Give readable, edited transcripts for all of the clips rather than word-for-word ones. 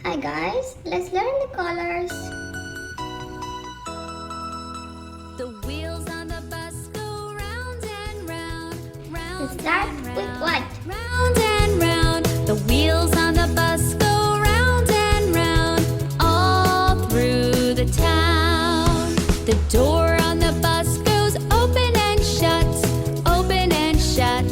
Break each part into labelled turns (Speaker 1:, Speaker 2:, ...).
Speaker 1: Hi guys, let's learn the colors.
Speaker 2: The wheels on the bus go round and round, round.
Speaker 1: Let's start with white.
Speaker 2: Round and round. The wheels on the bus go round and round, all through the town. The door on the bus goes open and shut, open and shut,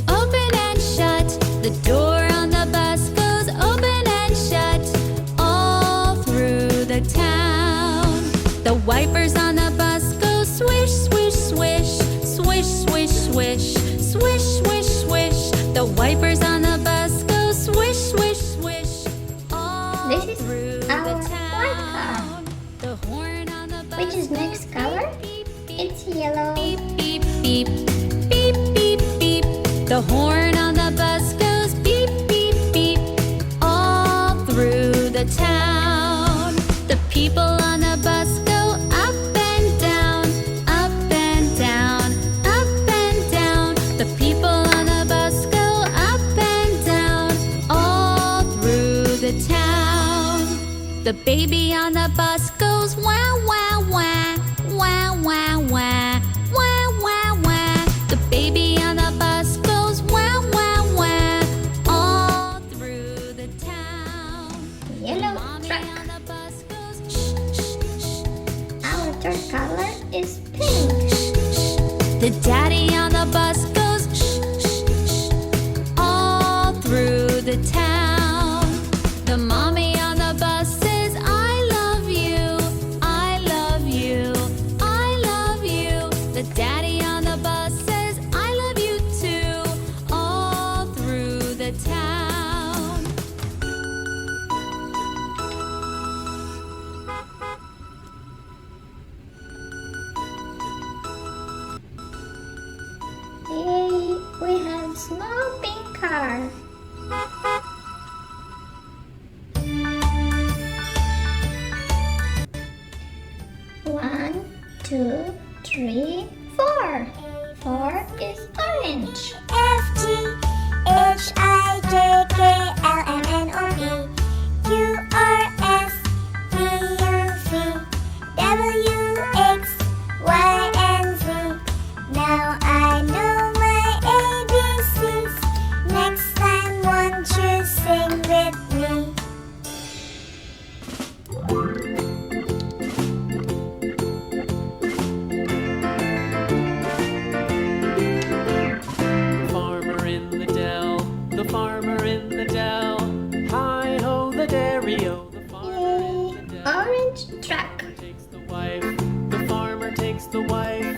Speaker 2: open and shut. The door on the bus goes open and shut, all through the town. The wipers on the bus go swish, swish, swish, swish, swish, swish, swish, swish, swish. The wipers on the bus go swish, swish, swish, all
Speaker 1: This is
Speaker 2: through
Speaker 1: our
Speaker 2: the
Speaker 1: white car.
Speaker 2: town. The horn on the bus
Speaker 1: Which is next color? It's yellow.
Speaker 2: beep, beep, beep, beep, beep, beep. The horn on the bus goes beep, beep, beep, all through the town. The people on the bus go up and down, up and down, up and down. The people on the bus go up and down, all through the town. The baby on the bus goes wah, wah, wah, wah, wah, wah, wah, wah, wah. The baby on the bus goes wah, wah, wah, all through the town.
Speaker 1: Yellow
Speaker 2: Mommy
Speaker 1: truck.
Speaker 2: on the bus goes shh, shh, shh.
Speaker 1: Our third color is pink.
Speaker 2: The daddy on the bus goes shh, shh, shh, all through the town. The mommy on the bus says, I love you, I love you, I love you. The daddy on the bus says, I love you too, all through the town.
Speaker 1: Yay, we have small pink car. One, two, three, four. Four is orange.
Speaker 3: F G H I J K L M N O P Q R S T U V W X Y and Z. Now I know my ABCs. Next time, won't you sing with me?
Speaker 4: Farmer in the dell, the farmer in the dell. Hi ho, the dairy-o, the farmer
Speaker 1: Yay,
Speaker 4: in the dell.
Speaker 1: orange truck.
Speaker 4: Takes the wife, the farmer takes the wife.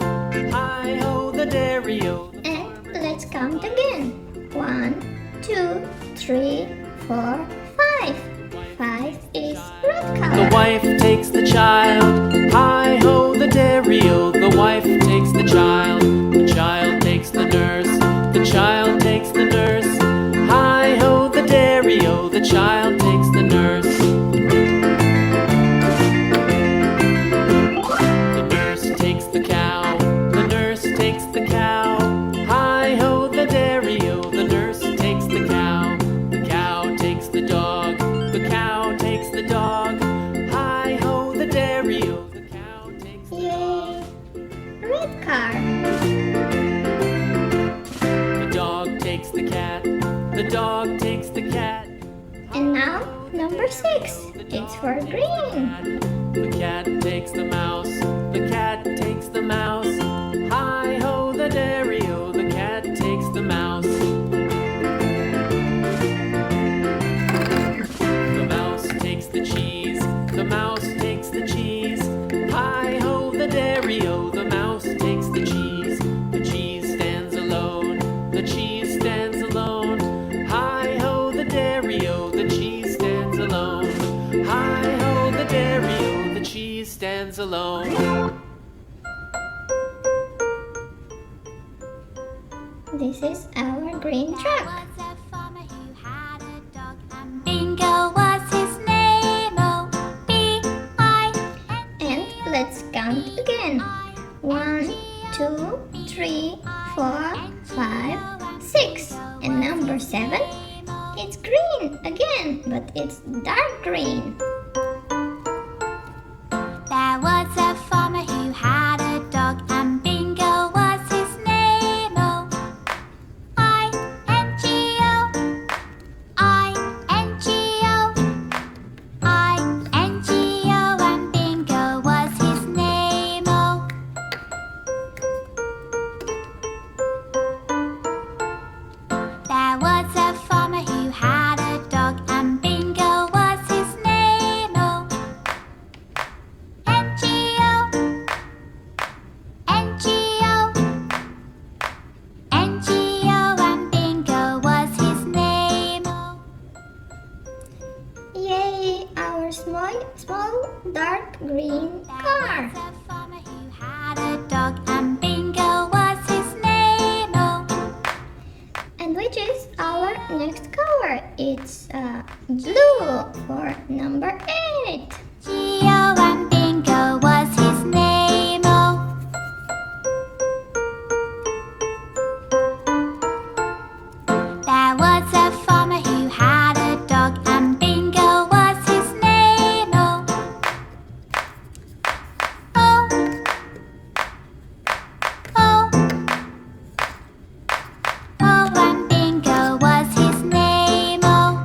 Speaker 4: Hi ho, the dairy-o, the
Speaker 1: And
Speaker 4: farmer.
Speaker 1: let's count again. 1, 2, 3, 4, 5. 5 is red
Speaker 4: The
Speaker 1: color.
Speaker 4: wife takes the child. Hi ho, the dairy-o, the wife takes the child. The child takes the nurse. The child takes the nurse. Hi ho, the dairy-o, the child takes the nurse. The nurse takes the cow. The nurse takes the cow. Hi ho, the dairy-o, the nurse takes the cow. The cow takes the dog. The cow takes the dog. Hi ho, the dairy-o, the cow takes the dog.
Speaker 1: Yay, red car.
Speaker 4: The dog takes the cat. The dog takes the cat.
Speaker 1: And now, number 6. It's for green.
Speaker 4: The cat takes the mouse. The cat takes the mouse. Hi ho, the dairy-o, the cat takes the mouse. The mouse takes the cheese. The mouse takes the cheese. Hi ho, the dairy-o, the mouse takes the cheese. The cheese stands alone. The cheese stands alone. Hi ho, the dairy-o, the cheese stands alone. Hi ho, the dairy-o, the cheese stands alone.
Speaker 1: This is our green truck.
Speaker 2: Was a farmer who had a dog, and Bingo was his name. O B-I-N-G-O.
Speaker 1: And let's count again. 1, 2, 3, 4, 5, 6. And number 7, it's green again, but it's dark green.
Speaker 3: There was a farmer who had a dog, and Bingo was his name. Oh, I-N-G-O, I-N-G-O, I-N-G-O, and Bingo was his name. Oh, there was a farmer who had a dog, and Bingo was his name. Oh, N-G-O, N-G-O, N-G-O, and Bingo was his name. Oh,
Speaker 1: Yay, our small dark green car.
Speaker 3: there was a farmer who had a dog, and Bingo was his name. Oh,
Speaker 1: And which is our next color? It's blue for number 8.
Speaker 3: G-O, and Bingo was his name. Oh, there was a farmer who had a dog, and Bingo was his name. Oh, oh, oh, oh, and Bingo was his name. Oh,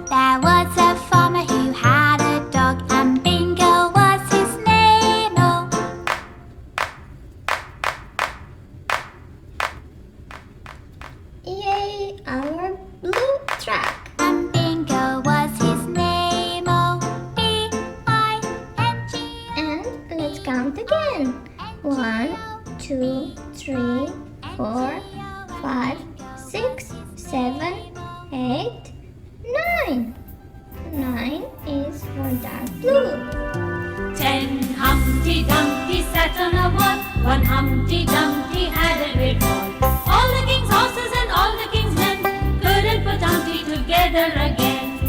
Speaker 3: there was a farmer who had a dog, and Bingo was his name. Oh,
Speaker 1: Yay, our blue truck.
Speaker 3: and Bingo was his name. Oh, B-I-N-G.
Speaker 1: And let's count again. 1, 2, 3, 4, 5, 6, 7, 8, 9. 9 is for dark blue.
Speaker 2: 10 Humpty Dumpty sat on a wall. One Humpty Dumpty had a great fall. All the king's horses and all the king's men couldn't put Humpty together again.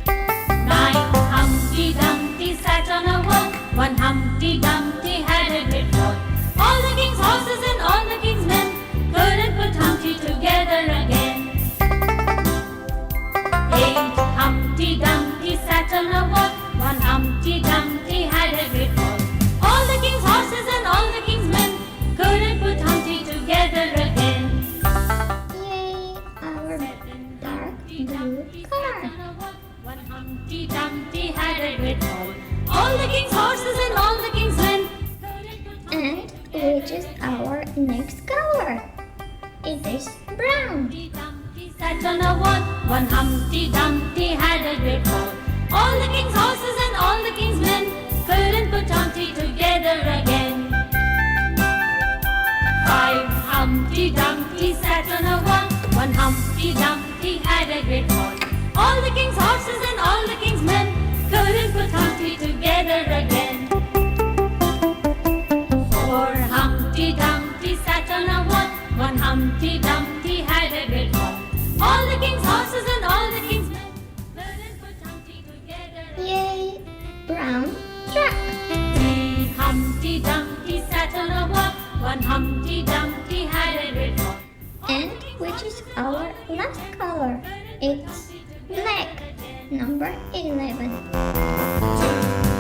Speaker 2: 9 Humpty Dumpty sat on a wall. One Humpty Dumpty had a great fall. All the king's horses and all the king's men couldn't put Humpty together again. 8 Humpty Dumpty sat on a wall. One Humpty Dumpty had a great fall. All the king's horses and all the king's men couldn't put Humpty together again.
Speaker 1: Yay, our dark blue car.
Speaker 2: One Humpty Dumpty had a great fall. All the king's horses and all the king's men couldn't put
Speaker 1: And which is our next color? It is brown.
Speaker 2: Humpty Dumpty sat on a wall. One Humpty Dumpty had a great fall. All the king's horses and all the king's men couldn't put Humpty together again. 5 Humpty Dumpty sat on a wall. One Humpty Dumpty had a great fall. All the king's horses and all the king's men couldn't put Humpty together again. 4 Humpty Dumpty sat on a wall. One Humpty Dumpty had a great fall. All the king's horses and all the king's men couldn't put Humpty together again.
Speaker 1: Yay, brown truck.
Speaker 2: 3 Humpty Dumpty sat on a wall. One Humpty Dumpty had a great fall.
Speaker 1: And which is our last color? It's black, number 11.
Speaker 2: 2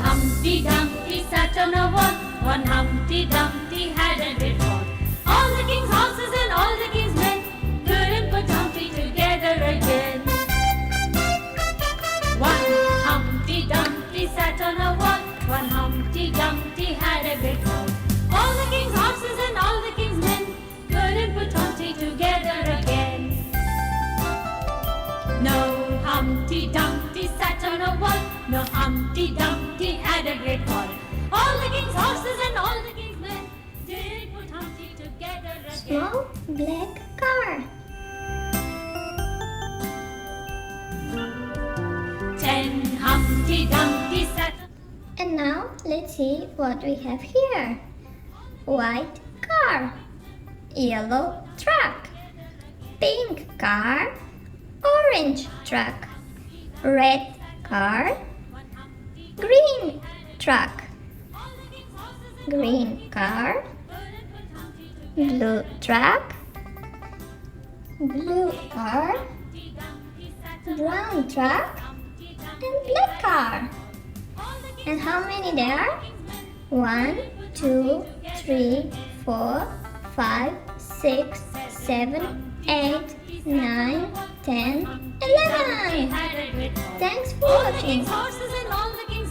Speaker 2: Humpty Dumpty sat on a wall. One Humpty Dumpty had a great fall. All the king's horses and all the king's men couldn't put Humpty together again. 1 Humpty Dumpty sat on a wall. One Humpty Dumpty had a great fall. All the king's horses and all the king's men couldn't put Humpty together again. No Humpty Dumpty sat on a wall. No Humpty Dumpty had a great fall. All the king's horses and all the king's men did put Humpty together again.
Speaker 1: Small black car.
Speaker 2: 10 Humpty Dumpty sat.
Speaker 1: And now let's see what we have here. White car, yellow truck, pink car, orange truck, red car, green truck, green car, blue truck, blue car, brown truck, and black car. And how many there are? 1, 2, 3, 4, 5, 6, 7, 8, 9, 10, 11. Thanks for watching.
Speaker 2: Horses and all